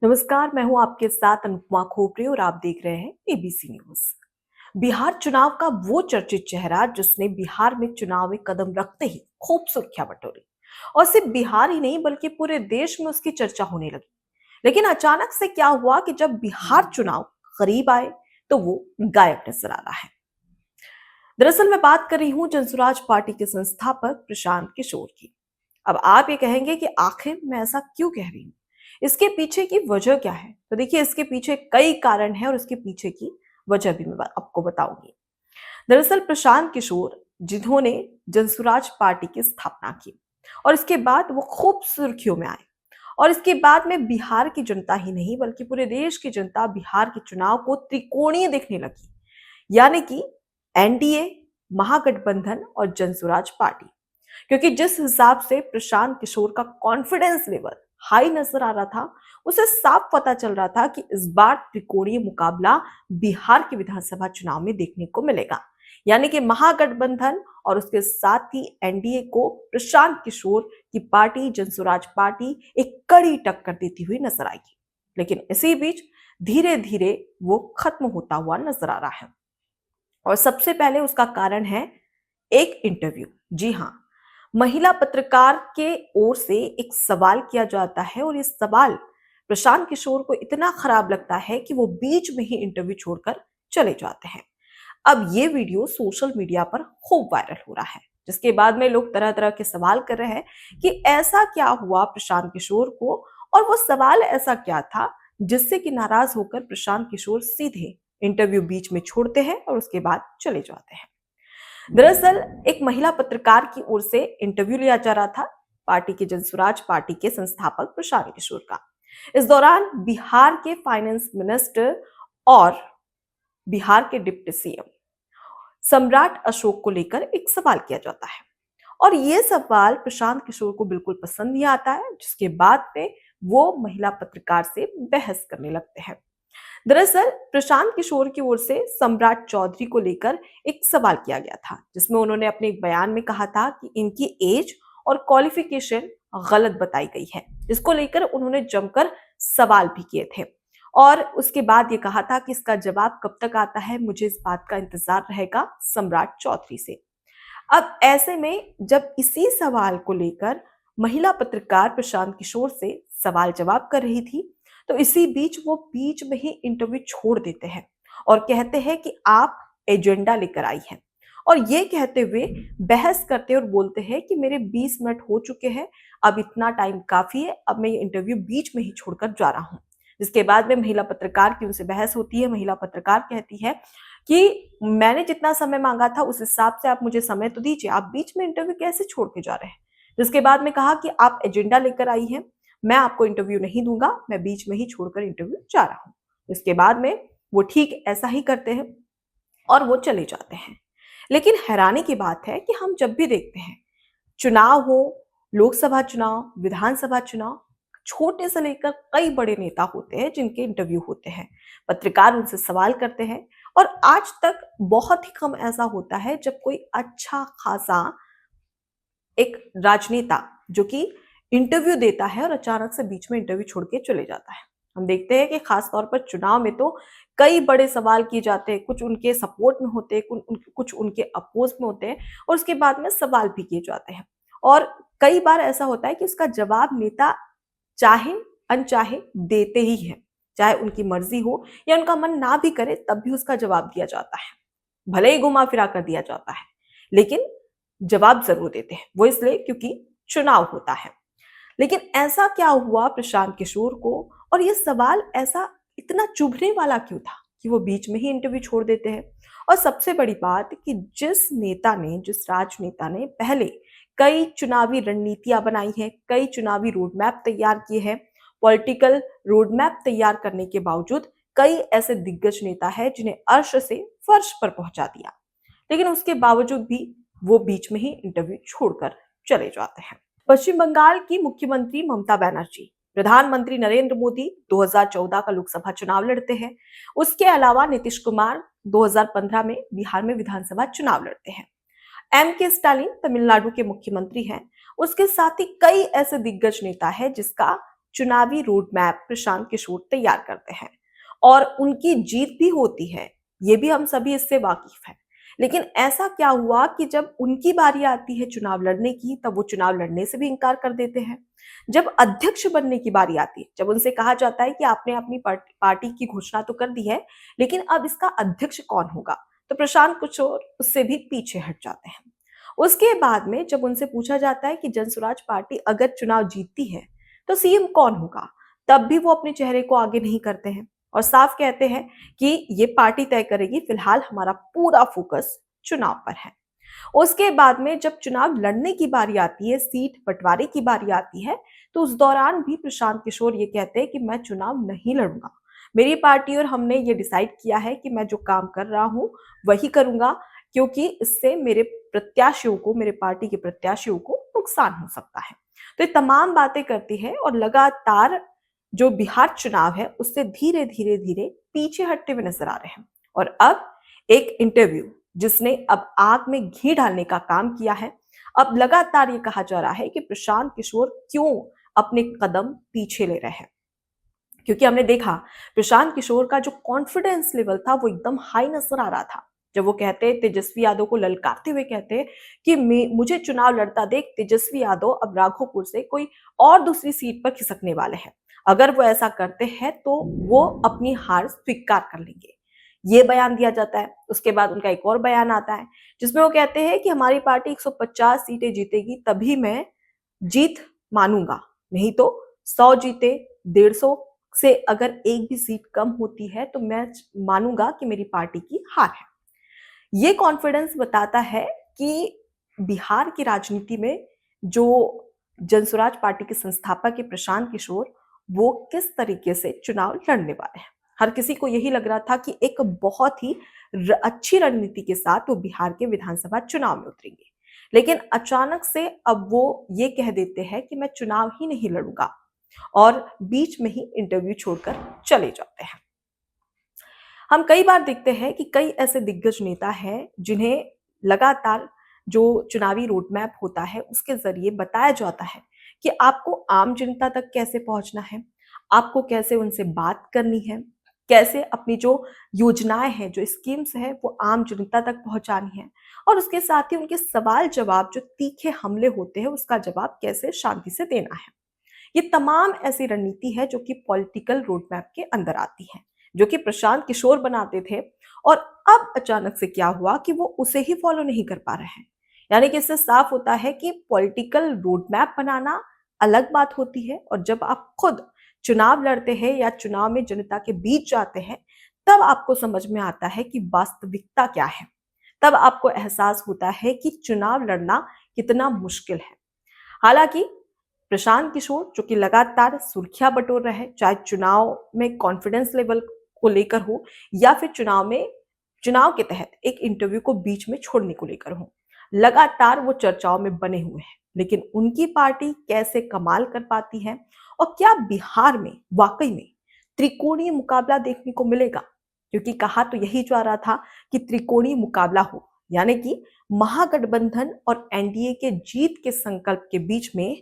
नमस्कार, मैं हूं आपके साथ अनुपमा खोपरे और आप देख रहे हैं एबीसी न्यूज। बिहार चुनाव का वो चर्चित चेहरा जिसने बिहार में चुनाव में कदम रखते ही खूब सुर्खियां बटोरी और सिर्फ बिहार ही नहीं बल्कि पूरे देश में उसकी चर्चा होने लगी। लेकिन अचानक से क्या हुआ कि जब बिहार चुनाव करीब आए तो वो गायब नजर आ रहा है। दरअसल मैं बात कर रही हूँ जनसुराज पार्टी के संस्थापक प्रशांत किशोर की। अब आप ये कहेंगे कि आखिर मैं ऐसा क्यों कह रही हूँ, इसके पीछे की वजह क्या है? तो देखिए, इसके पीछे कई कारण हैं और इसके पीछे की वजह भी मैं आपको बताऊंगी। दरअसल प्रशांत किशोर, जिन्होंने जनसुराज पार्टी की स्थापना की और इसके बाद वो खूब सुर्खियों में आए और इसके बाद में बिहार की जनता ही नहीं बल्कि पूरे देश की जनता बिहार के चुनाव को त्रिकोणीय देखने लगी, यानी कि एनडीए, महागठबंधन और जनसुराज पार्टी। क्योंकि जिस हिसाब से प्रशांत किशोर का कॉन्फिडेंस लेवल हाई नजर आ रहा था, उसे साफ पता चल रहा था कि इस बार त्रिकोणीय मुकाबला बिहार के विधानसभा चुनाव में देखने को मिलेगा। यानी कि महागठबंधन और उसके साथ ही एनडीए को प्रशांत किशोर की पार्टी जनसुराज पार्टी एक कड़ी टक्कर देती हुई नजर आएगी। लेकिन इसी बीच धीरे धीरे वो खत्म होता हुआ नजर आ रहा है और सबसे पहले उसका कारण है एक इंटरव्यू। जी हाँ, महिला पत्रकार के ओर से एक सवाल किया जाता है और ये सवाल प्रशांत किशोर को इतना खराब लगता है कि वो बीच में ही इंटरव्यू छोड़कर चले जाते हैं। अब ये वीडियो सोशल मीडिया पर खूब वायरल हो रहा है, जिसके बाद में लोग तरह तरह के सवाल कर रहे हैं कि ऐसा क्या हुआ प्रशांत किशोर को और वो सवाल ऐसा क्या था जिससे कि नाराज होकर प्रशांत किशोर सीधे इंटरव्यू बीच में छोड़ते हैं और उसके बाद चले जाते हैं। दरअसल एक महिला पत्रकार की ओर से इंटरव्यू लिया जा रहा था पार्टी के जनसुराज पार्टी के संस्थापक प्रशांत किशोर का। इस दौरान बिहार के फाइनेंस मिनिस्टर और बिहार के डिप्टी सीएम सम्राट अशोक को लेकर एक सवाल किया जाता है और ये सवाल प्रशांत किशोर को बिल्कुल पसंद नहीं आता है, जिसके बाद में वो महिला पत्रकार से बहस करने लगते हैं। दरअसल प्रशांत किशोर की ओर से सम्राट चौधरी को लेकर एक सवाल किया गया था, जिसमें उन्होंने अपने एक बयान में कहा था कि इनकी एज और क्वालिफिकेशन गलत बताई गई है। इसको लेकर उन्होंने जमकर सवाल भी किए थे और उसके बाद ये कहा था कि इसका जवाब कब तक आता है, मुझे इस बात का इंतजार रहेगा सम्राट चौधरी से। अब ऐसे में जब इसी सवाल को लेकर महिला पत्रकार प्रशांत किशोर से सवाल जवाब कर रही थी, तो इसी बीच वो बीच में ही इंटरव्यू छोड़ देते हैं और कहते हैं कि आप एजेंडा लेकर आई हैं और ये कहते हुए बहस करते और बोलते हैं कि मेरे 20 मिनट हो चुके हैं, अब इतना टाइम काफी है, अब मैं ये इंटरव्यू बीच में ही छोड़कर जा रहा हूँ। जिसके बाद में महिला पत्रकार की उनसे बहस होती है। महिला पत्रकार कहती है कि मैंने जितना समय मांगा था उस हिसाब से आप मुझे समय तो दीजिए, आप बीच में इंटरव्यू कैसे छोड़ के जा रहे हैं? जिसके बाद में कहा कि आप एजेंडा लेकर आई हैं, मैं आपको इंटरव्यू नहीं दूंगा, मैं बीच में ही छोड़कर इंटरव्यू जा रहा हूं। इसके बाद में वो ठीक ऐसा ही करते हैं और वो चले जाते हैं। लेकिन हैरानी की बात है कि हम जब भी देखते हैं चुनाव हो, लोकसभा चुनाव, विधानसभा चुनाव, छोटे से लेकर कई बड़े नेता होते हैं जिनके इंटरव्यू होते हैं, पत्रकार उनसे सवाल करते हैं और आज तक बहुत ही कम ऐसा होता है जब कोई अच्छा खासा एक राजनेता जो कि इंटरव्यू देता है और अचानक से बीच में इंटरव्यू छोड़ के चले जाता है। हम देखते हैं कि खास तौर पर चुनाव में तो कई बड़े सवाल किए जाते हैं, कुछ उनके सपोर्ट में होते हैं, कुछ उनके अपोज में होते हैं और उसके बाद में सवाल भी किए जाते हैं। और कई बार ऐसा होता है कि उसका जवाब नेता चाहे अनचाहे देते ही हैं, चाहे उनकी मर्जी हो या उनका मन ना भी करे तब भी उसका जवाब दिया जाता है, भले ही घुमा फिरा कर दिया जाता है, लेकिन जवाब जरूर देते हैं। वो इसलिए क्योंकि चुनाव होता है। लेकिन ऐसा क्या हुआ प्रशांत किशोर को और ये सवाल ऐसा इतना चुभने वाला क्यों था कि वो बीच में ही इंटरव्यू छोड़ देते हैं? और सबसे बड़ी बात कि जिस राजनेता ने पहले कई चुनावी रणनीतियां बनाई हैं, कई चुनावी रोड मैप तैयार किए हैं, पॉलिटिकल रोड मैप तैयार करने के बावजूद कई ऐसे दिग्गज नेता है जिन्हें अर्श से फर्श पर पहुंचा दिया, लेकिन उसके बावजूद भी वो बीच में ही इंटरव्यू छोड़कर चले जाते हैं। पश्चिम बंगाल की मुख्यमंत्री ममता बनर्जी प्रधानमंत्री नरेंद्र मोदी 2014 का लोकसभा चुनाव लड़ते हैं। उसके अलावा नीतीश कुमार 2015 में बिहार में विधानसभा चुनाव लड़ते हैं। एम के स्टालिन तमिलनाडु के मुख्यमंत्री हैं। उसके साथ ही कई ऐसे दिग्गज नेता है जिसका चुनावी रोड मैप प्रशांत किशोर तैयार करते हैं और उनकी जीत भी होती है, ये भी हम सभी इससे वाकिफ हैं। लेकिन ऐसा क्या हुआ कि जब उनकी बारी आती है चुनाव लड़ने की, तब वो चुनाव लड़ने से भी इनकार कर देते हैं। जब अध्यक्ष बनने की बारी आती है, जब उनसे कहा जाता है कि आपने अपनी पार्टी की घोषणा तो कर दी है, लेकिन अब इसका अध्यक्ष कौन होगा, तो प्रशांत किशोर उससे भी पीछे हट जाते हैं। उसके बाद में जब उनसे पूछा जाता है कि जनसुराज पार्टी अगर चुनाव जीतती है तो सीएम कौन होगा, तब भी वो अपने चेहरे को आगे नहीं करते हैं और साफ कहते हैं कि ये पार्टी तय करेगी, फिलहाल हमारा पूरा फोकस चुनाव पर है। उसके बाद में जब चुनाव लड़ने की बारी आती है, सीट बंटवारे की बारी आती है, तो उस दौरान भी प्रशांत किशोर ये कहते हैं कि मैं चुनाव नहीं लड़ूंगा। मेरी पार्टी और हमने ये डिसाइड किया है कि मैं जो काम कर रहा हूं वही करूंगा, क्योंकि इससे मेरे प्रत्याशियों को, मेरे पार्टी के प्रत्याशियों को नुकसान हो सकता है। तो ये तमाम बातें करती है और लगातार जो बिहार चुनाव है उससे धीरे धीरे धीरे पीछे हटते हुए नजर आ रहे हैं। और अब एक इंटरव्यू जिसने अब आग में घी डालने का काम किया है। अब लगातार ये कहा जा रहा है कि प्रशांत किशोर क्यों अपने कदम पीछे ले रहे हैं, क्योंकि हमने देखा प्रशांत किशोर का जो कॉन्फिडेंस लेवल था वो एकदम हाई नजर आ रहा था। जब वो कहते, तेजस्वी यादव को ललकारते हुए कहते कि मुझे चुनाव लड़ता देख तेजस्वी यादव अब राघोपुर से कोई और दूसरी सीट पर खिसकने वाले हैं, अगर वो ऐसा करते हैं तो वो अपनी हार स्वीकार कर लेंगे, ये बयान दिया जाता है। उसके बाद उनका एक और बयान आता है जिसमें वो कहते हैं कि हमारी पार्टी 150 सीटें जीतेगी तभी मैं जीत मानूंगा, नहीं तो 100 जीते, 150 से अगर एक भी सीट कम होती है तो मैं मानूंगा कि मेरी पार्टी की हार है। ये कॉन्फिडेंस बताता है कि बिहार की राजनीति में जो जनसुराज पार्टी के संस्थापक है प्रशांत किशोर, वो किस तरीके से चुनाव लड़ने वाले हैं। हर किसी को यही लग रहा था कि एक बहुत ही अच्छी रणनीति के साथ वो बिहार के विधानसभा चुनाव में उतरेंगे, लेकिन अचानक से अब वो ये कह देते हैं कि मैं चुनाव ही नहीं लड़ूंगा और बीच में ही इंटरव्यू छोड़कर चले जाते हैं। हम कई बार देखते हैं कि कई ऐसे दिग्गज नेता हैं जिन्हें लगातार जो चुनावी रोड मैप होता है उसके जरिए बताया जाता है कि आपको आम जनता तक कैसे पहुंचना है, आपको कैसे उनसे बात करनी है, कैसे अपनी जो योजनाएं हैं, जो स्कीम्स हैं वो आम जनता तक पहुंचानी है, और उसके साथ ही उनके सवाल जवाब जो तीखे हमले होते हैं उसका जवाब कैसे शांति से देना है। ये तमाम ऐसी रणनीति है जो कि पॉलिटिकल रोड मैप के अंदर आती है, जो कि प्रशांत किशोर बनाते थे। और अब अचानक से क्या हुआ कि वो उसे ही फॉलो नहीं कर पा रहे हैं। यानी कि इससे साफ होता है कि पॉलिटिकल रोड मैप बनाना अलग बात होती है, और जब आप खुद चुनाव लड़ते हैं या चुनाव में जनता के बीच जाते हैं तब आपको समझ में आता है कि वास्तविकता क्या है। तब आपको एहसास होता है कि चुनाव लड़ना कितना मुश्किल है। हालांकि प्रशांत किशोर जो कि लगातार सुर्खियां बटोर रहे हैं, चाहे चुनाव में कॉन्फिडेंस लेवल को लेकर हो या फिर चुनाव के तहत एक इंटरव्यू को बीच में छोड़ने को लेकर हो, लगातार वो चर्चाओं में बने हुए हैं। लेकिन उनकी पार्टी कैसे कमाल कर पाती है, और क्या बिहार में वाकई में त्रिकोणीय मुकाबला देखने को मिलेगा, क्योंकि कहा तो यही जा रहा था कि त्रिकोणीय मुकाबला हो, यानी कि महागठबंधन और एनडीए के जीत के संकल्प के बीच में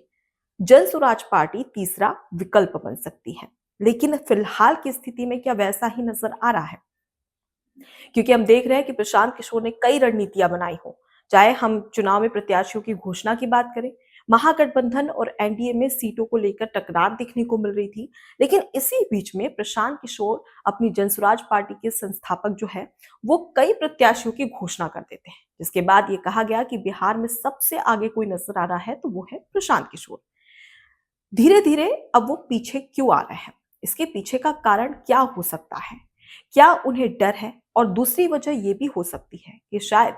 जनसुराज पार्टी तीसरा विकल्प बन सकती है। लेकिन फिलहाल की स्थिति में क्या वैसा ही नजर आ रहा है, क्योंकि हम देख रहे हैं कि प्रशांत किशोर ने कई रणनीतियां बनाई हो, चाहे हम चुनाव में प्रत्याशियों की घोषणा की बात करें, महागठबंधन और एनडीए में सीटों को लेकर टकरार देखने को मिल रही थी। लेकिन इसी बीच में प्रशांत किशोर अपनी जनसुराज पार्टी के संस्थापक जो है वो कई प्रत्याशियों की घोषणा कर देते हैं, जिसके बाद ये कहा गया कि बिहार में सबसे आगे कोई नजर आ रहा है तो वो है प्रशांत किशोर। धीरे धीरे अब वो पीछे क्यों आ रहे हैं, इसके पीछे का कारण क्या हो सकता है, क्या उन्हें डर है? और दूसरी वजह ये भी हो सकती है कि शायद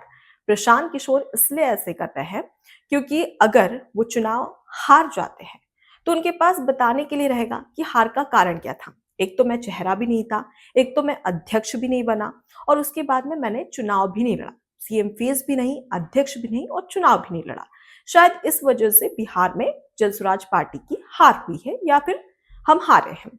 प्रशांत किशोर इसलिए ऐसे कर रहे हैं क्योंकि अगर वो चुनाव हार जाते हैं तो उनके पास बताने के लिए रहेगा कि हार का कारण क्या था। एक तो मैं चेहरा भी नहीं था, एक तो मैं अध्यक्ष भी नहीं बना, और उसके बाद में मैंने चुनाव भी नहीं लड़ा, सीएम फेस भी नहीं, अध्यक्ष भी नहीं और चुनाव भी नहीं लड़ा। शायद इस वजह से बिहार में जनसुराज पार्टी की हार हुई है, या फिर हम हारे हैं,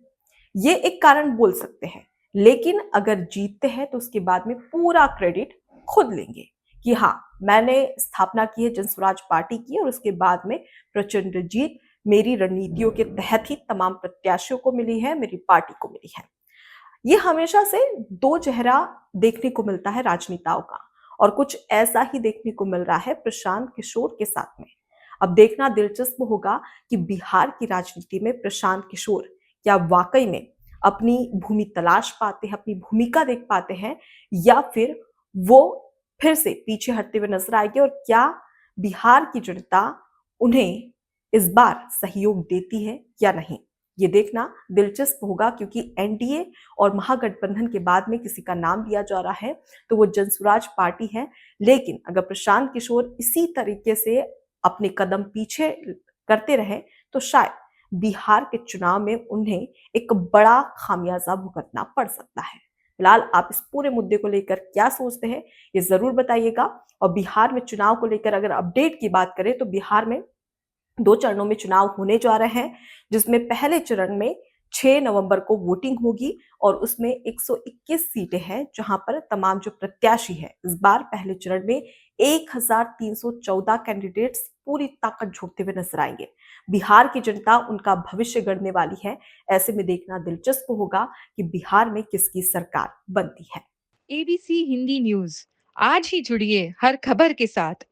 ये एक कारण बोल सकते हैं। लेकिन अगर जीतते हैं तो उसके बाद में पूरा क्रेडिट खुद लेंगे कि हाँ, मैंने स्थापना की है जनसुराज पार्टी की, और उसके बाद में प्रचंड जीत मेरी रणनीतियों के तहत ही तमाम प्रत्याशियों को मिली है, मेरी पार्टी को मिली है। ये हमेशा से दो चेहरा देखने को मिलता है राजनेताओं का, और कुछ ऐसा ही देखने को मिल रहा है प्रशांत किशोर के साथ में। अब देखना दिलचस्प होगा कि बिहार की राजनीति में प्रशांत किशोर क्या वाकई में अपनी भूमि तलाश पाते हैं, अपनी भूमिका देख पाते हैं, या फिर वो फिर से पीछे हटते हुए नजर आएंगे, और क्या बिहार की जनता उन्हें इस बार सहयोग देती है या नहीं। ये देखना दिलचस्प होगा, क्योंकि एनडीए और महागठबंधन के बाद में किसी का नाम लिया जा रहा है तो वो जनसुराज पार्टी है। लेकिन अगर प्रशांत किशोर इसी तरीके से अपने कदम पीछे करते रहे तो शायद बिहार के चुनाव में उन्हें एक बड़ा खामियाजा भुगतना पड़ सकता है। फिलहाल आप इस पूरे मुद्दे को लेकर क्या सोचते हैं, ये जरूर बताइएगा। और बिहार में चुनाव को लेकर अगर अपडेट की बात करें तो बिहार में 2 चरणों में चुनाव होने जा रहे हैं, जिसमें पहले चरण में 6 नवंबर को वोटिंग होगी, और उसमें 121 सीटें हैं, जहां पर तमाम जो प्रत्याशी हैं इस बार पहले चरण में 1314 कैंडिडेट्स पूरी ताकत झोंकते हुए नजर आएंगे। बिहार की जनता उनका भविष्य गढ़ने वाली है। ऐसे में देखना दिलचस्प होगा कि बिहार में किसकी सरकार बनती है। एबीसी हिंदी न्यूज आज ही जुड़िए हर खबर के साथ